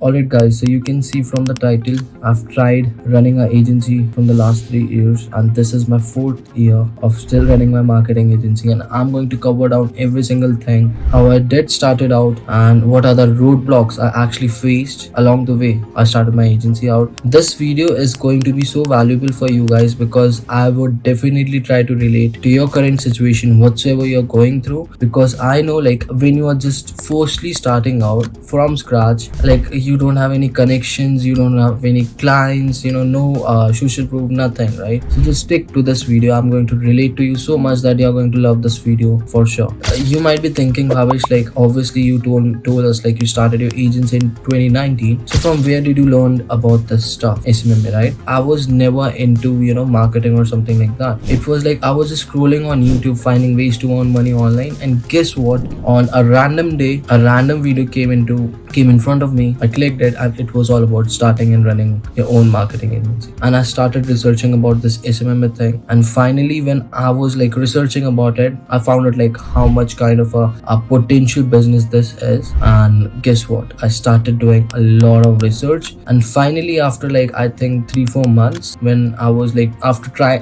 Alright guys, so you can see from the title, I've tried running an agency from the last 3 years, and this is my 4th year of still running my marketing agency, and I'm going to cover down every single thing, how I did started out and what are the roadblocks I actually faced along the way I started my agency out. This video is going to be so valuable for you guys because I would definitely try to relate to your current situation whatsoever you're going through, because I know like when you are just firstly starting out from scratch, like you don't have any connections, you don't have any clients, no social proof, nothing, right? So just stick to this video. I'm going to relate to you so much that you're going to love this video for sure. You might be thinking, Bhavesh, like obviously you told us like you started your agency in 2019, so from where did you learn about this stuff, SMMA, right? I was never into marketing or something like that. It was like I was just scrolling on YouTube finding ways to earn money online, and guess what, on a random day a random video came in front of me. I clicked it and it was all about starting and running your own marketing agency, and I started researching about this SMMA thing. And finally, when I was like researching about it, I found out like how much kind of a potential business this is. And guess what, I started doing a lot of research, and finally after like I think 3-4 months, when I was like after trying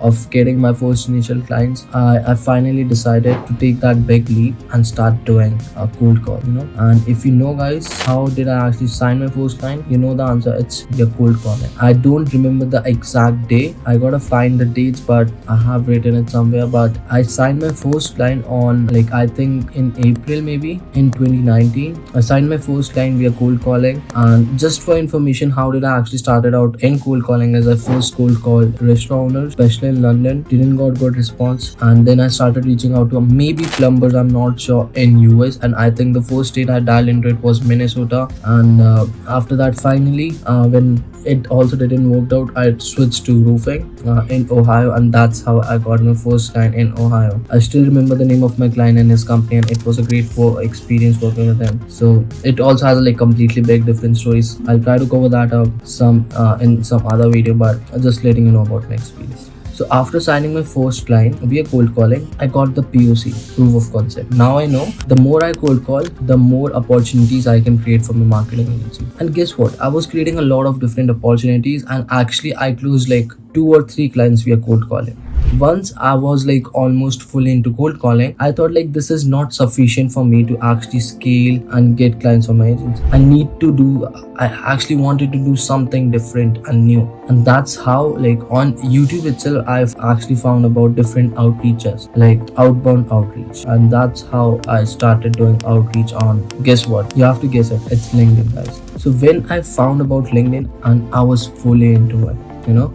of getting my first initial clients, I finally decided to take that big leap and start doing a cold call. And if you know guys, how did I actually sign my first client? You know the answer, it's your cold calling. I don't remember the exact day, I gotta find the dates, but I have written it somewhere. But I signed my first client on like I think in April maybe in 2019. I signed my first client via cold calling. And just for information, how did I actually started out in cold calling, as I first cold called restaurant owners, especially in London, didn't got good response. And then I started reaching out to maybe plumbers, I'm not sure, in US. And I think the first state I dialed into it was Minnesota. And after that, finally when it also didn't work out, I switched to roofing in Ohio, and that's how I got my first client in Ohio. I still remember the name of my client and his company, and it was a great experience working with him. So it also has like completely big different stories. I'll try to cover that up in some other video, but just letting you know about my experience. So after signing my first client via cold calling, I got the POC, proof of concept. Now I know the more I cold call, the more opportunities I can create for my marketing agency. And guess what? I was creating a lot of different opportunities, and actually I closed like 2 or 3 clients via cold calling. Once I was like almost fully into cold calling, I thought like this is not sufficient for me to actually scale and get clients on my agency. I actually wanted to do something different and new. And that's how like on YouTube itself, I've actually found about different outreaches, like outbound outreach. And that's how I started doing outreach on, guess what? You have to guess it. It's LinkedIn, guys. So when I found about LinkedIn, and I was fully into it.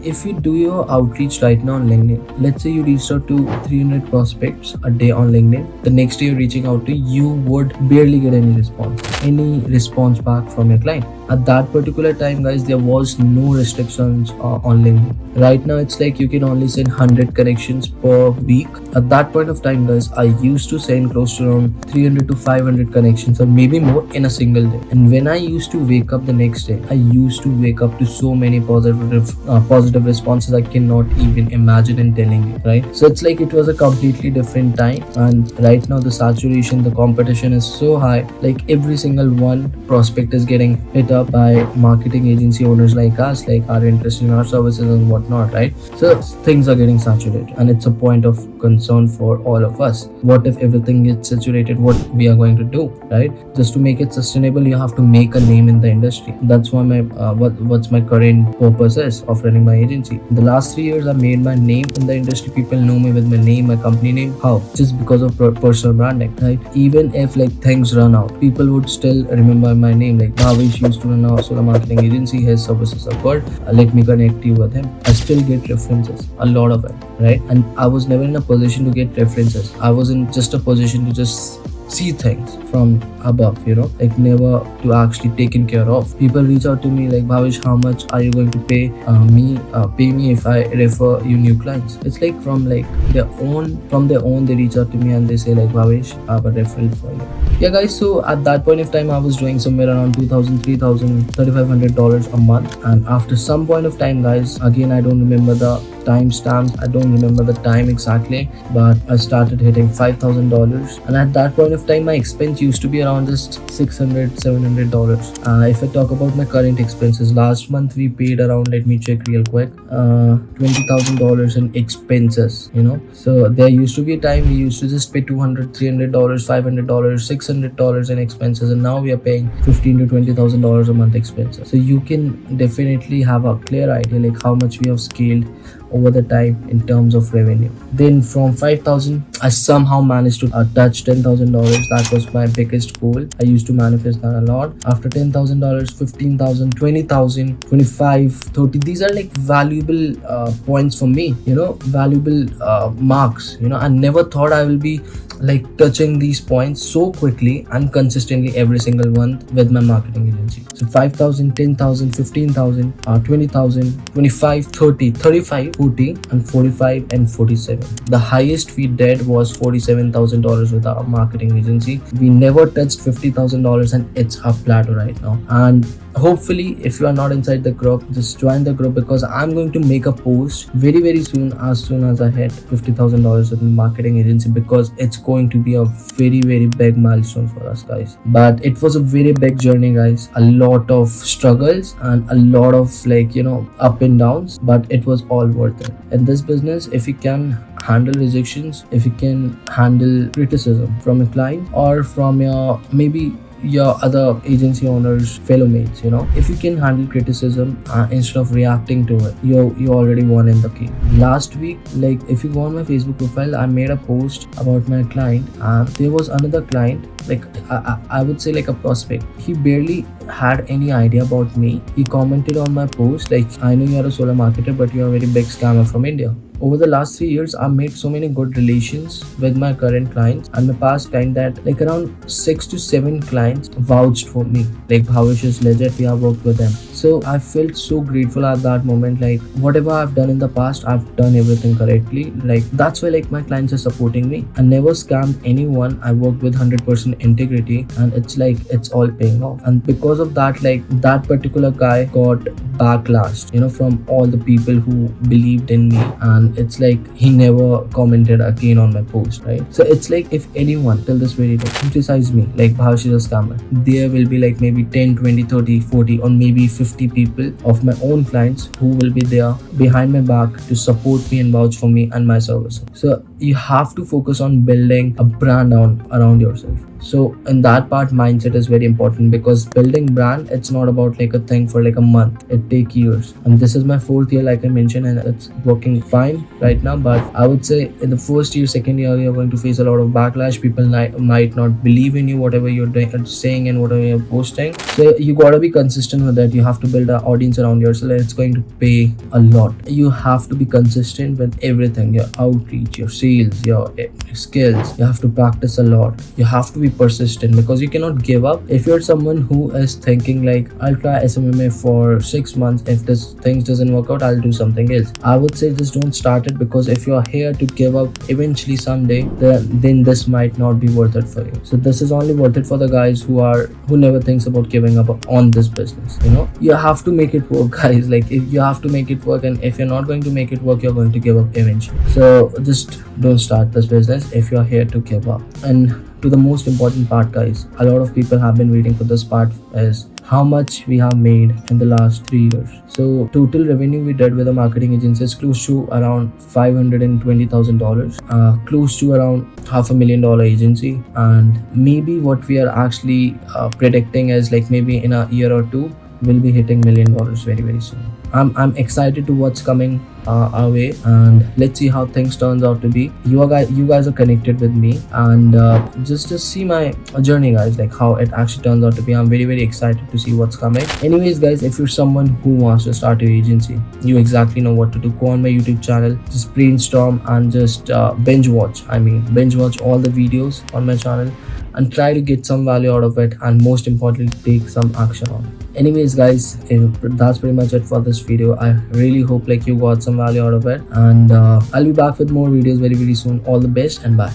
If you do your outreach right now on LinkedIn, let's say you reached out to 300 prospects a day on LinkedIn, the next day you're reaching out to, you would barely get any response back from your client. At that particular time, guys, there was no restrictions on LinkedIn. Right now, it's like you can only send 100 connections per week. At that point of time, guys, I used to send close to around 300 to 500 connections, or maybe more, in a single day. And when I used to wake up the next day, I used to wake up to so many positive responses I cannot even imagine in telling you, right? So it's like it was a completely different time. And right now, the saturation, the competition is so high. Like every single one prospect is getting hit up by marketing agency owners like us, like are interested in our services and whatnot, right? So things are getting saturated, and it's a point of concern for all of us. What if everything gets saturated? What we are going to do, right? Just to make it sustainable, you have to make a name in the industry. That's why my what's my current purpose is of running my agency. In the last 3 years, I made my name in the industry. People know me with my name, my company name. How? Just because of personal branding, right? Even if like things run out, people would still remember my name. Like Bhavesh used to run a solar marketing agency, his services are good, let me connect you with him. I still get references, a lot of it, right? And I was never in a position to get references. I was in just a position to just see things from above, like never to actually taken care of. People reach out to me like, Bhavesh, how much are you going to pay me if I refer you new clients? It's like from their own they reach out to me and they say like, Bhavesh, I have a referral for you. Yeah guys, so at that point of time I was doing somewhere around $2,000, $3,000, $3,500 a month. And after some point of time, guys, again I don't remember the timestamps, I don't remember the time exactly, but I started hitting $5,000. And at that point of of time my expense used to be around just $600-700. If I talk about my current expenses, last month we paid around, let me check real quick, $20,000 in expenses, so there used to be a time we used to just pay $200, $300, $500, $600 in expenses, and now we are paying $15,000 to $20,000 a month expenses. So you can definitely have a clear idea like how much we have scaled over the time in terms of revenue. Then from 5,000, I somehow managed to touch $10,000. That was my biggest goal. I used to manifest that a lot. After $10,000, 15,000, 20,000, 25, 30. These are like valuable points for me, valuable marks. I never thought I will be like touching these points so quickly and consistently every single month with my marketing agency. So 5,000, 10,000, 15,000, 20,000, 25, 30, 35, 40, and 45 and 47. The highest we did was $47,000 with our marketing agency. We never touched $50,000, and it's a plateau right now. And hopefully, if you are not inside the group, just join the group, because I'm going to make a post very soon as I hit $50,000 with my marketing agency, because it's going to be a very big milestone for us, guys. But it was a very big journey, guys. A lot of struggles and a lot of up and downs, but it was all worth it. In this business, if you can handle rejections, if you can handle criticism from a client or from your other agency owners, fellow mates, if you can handle criticism instead of reacting to it, you already won in the game. Last week, if you go on my Facebook profile, I made a post about my client, and there was another client, I would say like a prospect. He barely had any idea about me. He commented on my post I know you're a solar marketer, but you're a very big scammer from India. Over the last 3 years, I've made so many good relations with my current clients and my past client that around 6 to 7 clients vouched for me. Bhavesh is legit, we have worked with them. So I felt so grateful at that moment. Whatever I've done in the past, I've done everything correctly. That's why my clients are supporting me. I never scammed anyone. I worked with 100% integrity, and it's all paying off. And because of that, that particular guy got backlash, from all the people who believed in me, and it's he never commented again on my post, right? So it's if anyone till this very day criticize me Bhavesh is a scammer, there will be maybe 10, 20, 30, 40, or maybe 50 people of my own clients who will be there behind my back to support me and vouch for me and my services. So you have to focus on building a brand around yourself. So in that part, mindset is very important, because building brand, it's not about a thing for a month. It takes years, and this is my 4th year, like I mentioned, and it's working fine right now. But I would say in the first year, second year, you're going to face a lot of backlash. People might not believe in you, whatever you're saying and whatever you're posting. So you gotta be consistent with that. You have to build an audience around yourself, and it's going to pay a lot. You have to be consistent with everything: your outreach, your sales, your skills. You have to practice a lot. You have to be persistent, because you cannot give up. If you're someone who is thinking I'll try SMMA for 6 months, if this things doesn't work out, I'll do something else, I would say just don't start it, because if you're here to give up eventually someday, then this might not be worth it for you. So this is only worth it for the guys who never thinks about giving up on this business. You have to make it work, guys. If you have to make it work, and if you're not going to make it work, you're going to give up eventually. So just don't start this business if you're here to give up. And to the most important part, guys, a lot of people have been waiting for this part, is how much we have made in the last 3 years. So total revenue we did with the marketing agency is close to around $520,000, close to around $500,000 agency. And maybe what we are actually predicting is maybe in a year or two, we'll be hitting $1 million very soon. I'm excited to what's coming our way, and let's see how things turns out to be. You guys are connected with me, and just see my journey, guys, how it actually turns out to be. I'm very excited to see what's coming. Anyways, guys, if you're someone who wants to start your agency, you exactly know what to do. Go on my YouTube channel, just brainstorm and just binge watch all the videos on my channel, and try to get some value out of it, and most importantly, take some action on it. Anyways, guys, that's pretty much it for this video. I really hope you got some value out of it, and I'll be back with more videos very soon. All the best, and bye.